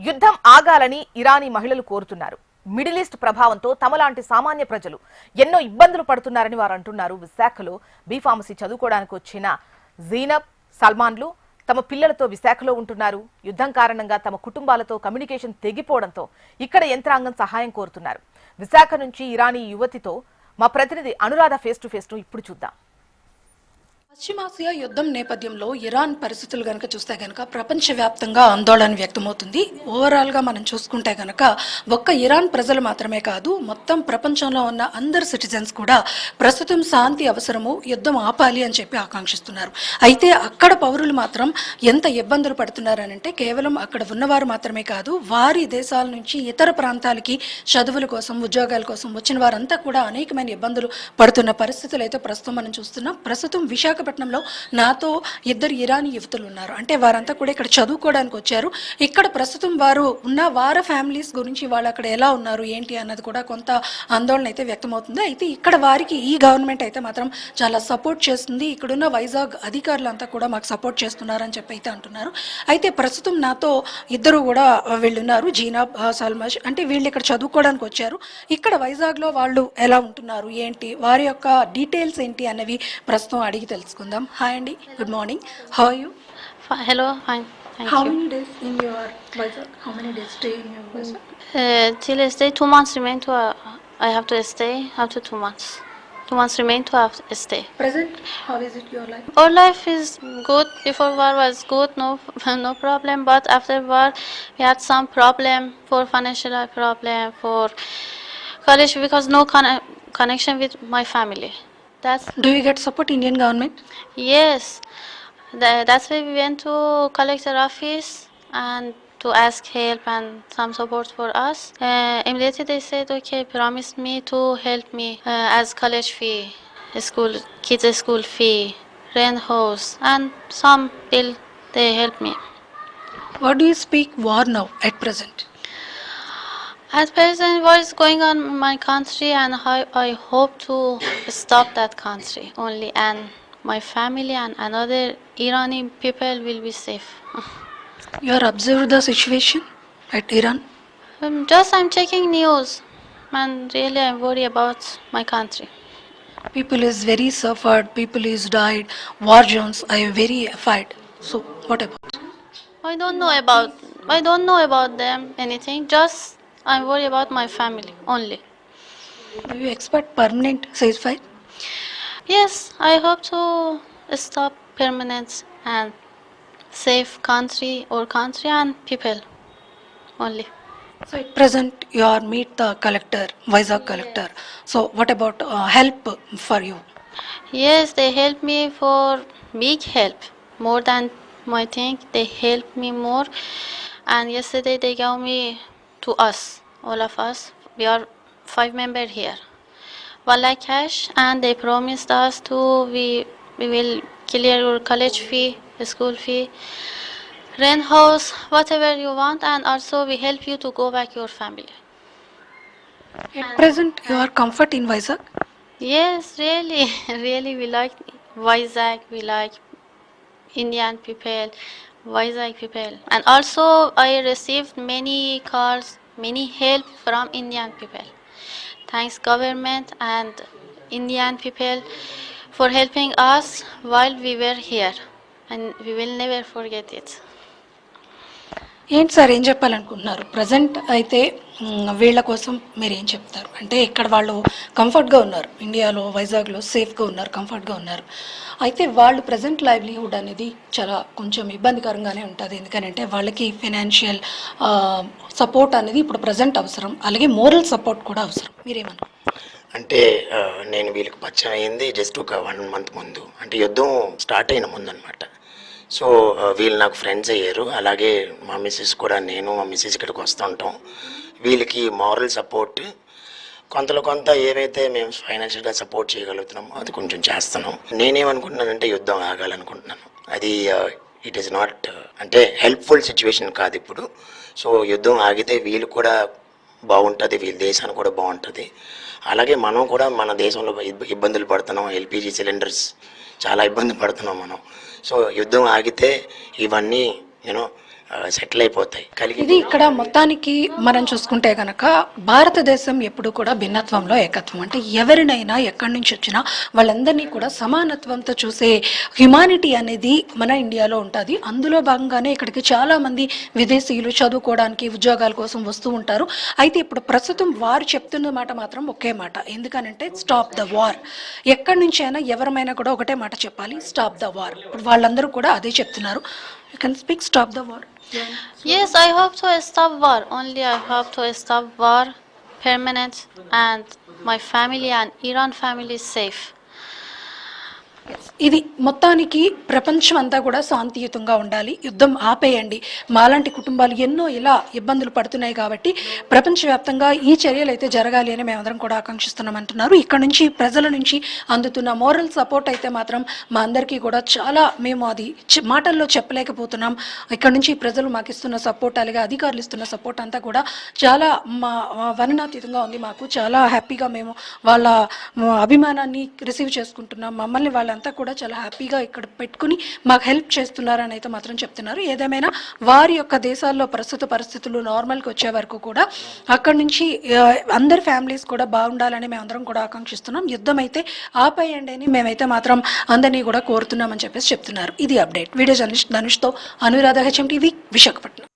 యుద్ధం ఆగాలని ఇరానీ మహిళలు కోరుతున్నారు. మిడిల్ ఈస్ట్ ప్రభావంతో తమలాంటి సామాన్య ప్రజలు ఎన్నో ఇబ్బందులు పడుతున్నారని వారు అంటున్నారు. విశాఖలో బీఫార్మసీ చదువుకోవడానికి వచ్చిన జీనబ్, సల్మాన్లు తమ పిల్లలతో విశాఖలో ఉంటున్నారు. యుద్ధం కారణంగా తమ కుటుంబాలతో కమ్యూనికేషన్ తెగిపోవడంతో ఇక్కడ యంత్రాంగం సహాయం కోరుతున్నారు. విశాఖ నుంచి ఇరానీ యువతితో మా ప్రతినిధి అనురాధ ఫేస్ టు ఫేస్ ను ఇప్పుడు చూద్దాం. పశ్చిమాసియా యుద్ధం నేపథ్యంలో ఇరాన్ పరిస్థితులు గనక చూస్తే గనక ప్రపంచవ్యాప్తంగా ఆందోళన వ్యక్తమవుతుంది. ఓవరాల్గా మనం చూసుకుంటే గనక ఒక్క ఇరాన్ ప్రజలు మాత్రమే కాదు, మొత్తం ప్రపంచంలో ఉన్న అందరు సిటిజన్స్ కూడా ప్రస్తుతం శాంతి అవసరము, యుద్ధం ఆపాలి అని చెప్పి ఆకాంక్షిస్తున్నారు. అయితే అక్కడ పౌరులు మాత్రం ఎంత ఇబ్బందులు పడుతున్నారనంటే కేవలం అక్కడ ఉన్నవారు మాత్రమే కాదు, వారి దేశాల నుంచి ఇతర ప్రాంతాలకి చదువుల కోసం, ఉద్యోగాల కోసం వచ్చిన వారంతా కూడా అనేకమైన ఇబ్బందులు పడుతున్న పరిస్థితులు అయితే ప్రస్తుతం మనం చూస్తున్నాం. ప్రస్తుతం విశాఖపట్నంలో నాతో ఇద్దరు ఇరానీ యువతులు ఉన్నారు. అంటే వారంతా కూడా ఇక్కడ చదువుకోవడానికి వచ్చారు. ఇక్కడ ప్రస్తుతం వారు ఉన్న వారి ఫ్యామిలీస్ గురించి, వాళ్ళు అక్కడ ఎలా ఉన్నారు ఏంటి అన్నది కూడా కొంత ఆందోళన అయితే వ్యక్తమవుతుంది. అయితే ఇక్కడ వారికి ఈ గవర్నమెంట్ అయితే మాత్రం చాలా సపోర్ట్ చేస్తుంది. ఇక్కడున్న వైజాగ్ అధికారులంతా కూడా మాకు సపోర్ట్ చేస్తున్నారని చెప్పి అయితే అంటున్నారు. అయితే ప్రస్తుతం నాతో ఇద్దరు కూడా వీళ్ళున్నారు, జీనాబ్, సల్మాష్. అంటే వీళ్ళు ఇక్కడ చదువుకోవడానికి వచ్చారు. ఇక్కడ వైజాగ్లో వాళ్ళు ఎలా ఉంటున్నారు ఏంటి, వారి యొక్క డీటెయిల్స్ ఏంటి అన్నవి ప్రస్తుతం అడిగి తెలుసుకుందాం. హాయ్ అండి, good morning. How are you? Hello, fine. Thank How you. many days in your Vizag? How many days stay in your Vizag? Till I stay 2 months remain to I have to stay up to 2 months. 2 months remain to have to stay. Present, how is it your life? Our life is good. Before war was good, no problem. But after war, we had some problem for financial problem, for college because no connection with my family. That's Do you get support Indian government? yes. That's why we went to collector office and to ask help and some support for us. Immediately they said, okay, promised me to help me as college fee, school kids school fee, rent house, and some bill they help me. What do you speak war now at present? At present, what is going on in my country, and how I hope to stop that country only, and my family and another Iranian people will be safe. You are observed the situation at Iran? Just I'm checking news, and really I'm worried about my country. People is very suffered, people is died, war zones are very affected. So what about? I don't know about them anything. Just I'm worried about my family only. Do you expect permanent ceasefire? Yes, I hope to stop permanent and safe country and people only. So at present you are meet the collector, Vizag collector. So what about help for you? Yes, they help me for big help, more than my thing. They help me more, and yesterday they gave me to us, all of us. We are 5 members here. 1 lakh cash, and they promised us to we will clear your college fee, school fee, rent house, whatever you want, and also we help you to go back your family. At present you are comfort in Vizag? Yes, really, really we like Vizag, we like Indian people, Vizag people, and also I received many calls, many help from Indian people. Thanks government and Indian people for helping us while we were here, and we will never forget it. ఏంటి sir, ఏం చెప్పాలనుకుంటున్నారు? Present అయితే వీళ్ళ కోసం మీరు ఏం చెప్తారు? అంటే ఇక్కడ వాళ్ళు కంఫర్ట్గా ఉన్నారు, ఇండియాలో వైజాగ్లో సేఫ్గా ఉన్నారు, కంఫర్ట్గా ఉన్నారు. అయితే వాళ్ళు ప్రజెంట్ లైవ్లీహుడ్ అనేది చాలా కొంచెం ఇబ్బందికరంగానే ఉంటుంది. ఎందుకంటే వాళ్ళకి ఫైనాన్షియల్ సపోర్ట్ అనేది ఇప్పుడు ప్రజెంట్ అవసరం, అలాగే మోరల్ సపోర్ట్ కూడా అవసరం. మీరేమన్నా? అంటే నేను వీళ్ళకి పరిచయం అయింది జస్ట్ ఒక 1 month ముందు, అంటే యుద్ధం స్టార్ట్ అయిన ముందు అనమాట. సో వీళ్ళు నాకు ఫ్రెండ్స్ అయ్యారు. అలాగే మా మిస్సెస్ కూడా, నేను మా మిస్సెస్ ఇక్కడికి వస్తూ ఉంటాం. వీళ్ళకి మారల్ సపోర్ట్ కొంత ఏవైతే మేము ఫైనాన్షియల్గా సపోర్ట్ చేయగలుగుతున్నామో అది కొంచెం చేస్తున్నాం. నేనేమనుకుంటున్నానంటే యుద్ధం ఆగాలనుకుంటున్నాను. అది ఇట్ ఈస్ నాట్ అంటే హెల్ప్ఫుల్ సిచ్యువేషన్ కాదు ఇప్పుడు. సో యుద్ధం ఆగితే వీళ్ళు కూడా బాగుంటుంది, వీళ్ళ దేశానికి కూడా బాగుంటుంది. అలాగే మనం కూడా మన దేశంలో ఇబ్బందులు పడుతున్నాం, ఎల్పిజి సిలిండర్స్ చాలా ఇబ్బంది పడుతున్నాం మనం. సో యుద్ధం ఆగితే ఇవన్నీ సెటిల్ అయిపోతాయి కలిగి. ఇది ఇక్కడ మొత్తానికి మనం చూసుకుంటే గనక భారతదేశం ఎప్పుడు కూడా భిన్నత్వంలో ఏకత్వం, అంటే ఎవరినైనా ఎక్కడి నుంచి వచ్చినా వాళ్ళందరినీ కూడా సమానత్వంతో చూసే హ్యుమానిటీ అనేది మన ఇండియాలో ఉంటుంది. అందులో భాగంగానే ఇక్కడికి చాలా మంది విదేశీయులు చదువుకోవడానికి ఉద్యోగాల కోసం వస్తూ ఉంటారు. అయితే ఇప్పుడు ప్రస్తుతం వారు చెప్తున్న మాట మాత్రం ఒకే మాట, ఎందుకనంటే స్టాప్ ద వార్. ఎక్కడి నుంచి అయినా ఎవరమైనా కూడా ఒకటే మాట చెప్పాలి, స్టాప్ ద వార్. ఇప్పుడు వాళ్ళందరూ కూడా అదే చెప్తున్నారు. You can speak stop the war. Yes, I hope to stop war. Only I hope to stop war permanent and my family and Iran family is safe. ఇది మొత్తానికి ప్రపంచం అంతా కూడా శాంతియుతంగా ఉండాలి, యుద్ధం ఆపేయండి. మాలాంటి కుటుంబాలు ఎన్నో ఇలా ఇబ్బందులు పడుతున్నాయి కాబట్టి ప్రపంచవ్యాప్తంగా ఈ చర్యలు అయితే జరగాలి అని మేమందరం కూడా ఆకాంక్షిస్తున్నాం అంటున్నారు. ఇక్కడ నుంచి ప్రజల నుంచి అందుతున్న మోరల్ సపోర్ట్ అయితే మాత్రం మా అందరికీ కూడా చాలా, మేము అది మాటల్లో చెప్పలేకపోతున్నాం. ఇక్కడ నుంచి ప్రజలు మాకు ఇస్తున్న సపోర్ట్, అలాగే అధికారులు ఇస్తున్న సపోర్ట్ అంతా కూడా చాలా వర్ణనాతీతంగా ఉంది. మాకు చాలా హ్యాపీగా మేము వాళ్ళ అభిమానాన్ని రిసీవ్ చేసుకుంటున్నాం. మమ్మల్ని వాళ్ళంతా కూడా చాలా హ్యాపీగా ఇక్కడ పెట్టుకుని మాకు హెల్ప్ చేస్తున్నారని అయితే మాత్రం చెప్తున్నారు. ఏదేమైనా వారి యొక్క దేశాల్లో ప్రస్తుత పరిస్థితులు నార్మల్కి వచ్చే వరకు కూడా అక్కడి నుంచి అందరి ఫ్యామిలీస్ కూడా బాగుండాలని మేమందరం కూడా ఆకాంక్షిస్తున్నాం. యుద్ధం అయితే ఆపేయండి అని మేమైతే మాత్రం అందరినీ కూడా కోరుతున్నామని చెప్పేసి చెప్తున్నారు. ఇది అప్డేట్. వీడియో జర్నలిస్ట్ ధనుష్తో అనురాధ, HM TV, విశాఖపట్నం.